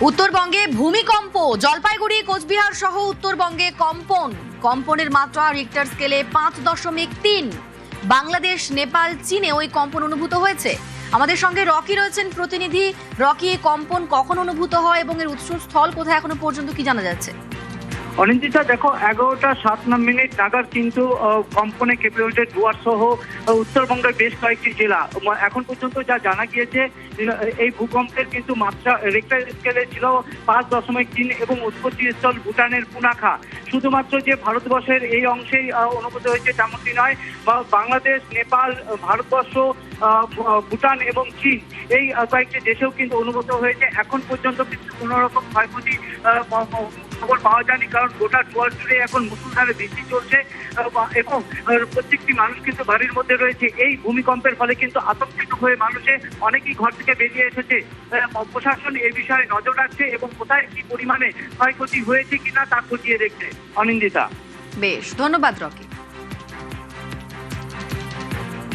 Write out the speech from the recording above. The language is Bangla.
উত্তরবঙ্গে ভূমিকম্প, জলপাইগুড়ি কোচবিহার সহ উত্তরবঙ্গে কম্পনের মাত্রা রিক্টার স্কেলে 5.3। বাংলাদেশ, নেপাল, চীনে ওই কম্পন অনুভূত হয়েছে। আমাদের সঙ্গে রকি রয়েছেন প্রতিনিধি। রকি, কম্পন কখন অনুভূত হয় এবং এর উৎসস্থল কোথায় এখনো পর্যন্ত কি জানা যাচ্ছে? অনিন্দিতা, দেখো 11টা 7 নাগাদ কিন্তু কম্পনে কেঁপে ওঠে ডুয়ার সহ উত্তরবঙ্গের বেশ কয়েকটি জেলা। এখন পর্যন্ত যা জানা গিয়েছে, এই ভূকম্পের কিন্তু মাত্রা রিক্টার স্কেলে ছিল 5.3 এবং উৎপত্তি স্থল ভুটানের পুনাখা। শুধুমাত্র যে ভারতবর্ষের এই অংশেই অনুভূত হয়েছে তেমনটি নয়, বাংলাদেশ, নেপাল, ভারতবর্ষ, ভুটান এবং চীন এই কয়েকটি দেশেও কিন্তু অনুভূত হয়েছে। এখন পর্যন্ত কিন্তু কোনো রকম ক্ষয়ক্ষতি খবর পাওয়া যায়নি, কারণ গোটা ডুয়ার জুড়ে এখন মুষলধারে বৃষ্টি চলছে এবং প্রত্যেকটি মানুষ কিন্তু বাড়ির মধ্যে রয়েছে। এই ভূমিকম্পের ফলে কিন্তু আতঙ্কিত হয়ে মানুষে অনেকেই ঘর থেকে বেরিয়ে এসেছে। প্রশাসন এই বিষয়ে নজর রাখছে এবং কোথায় কি পরিমাণে ক্ষয়ক্ষতি হয়েছে কিনা তা খতিয়ে দেখছে। অনিন্দিতা, বেশ, ধন্যবাদ রকি।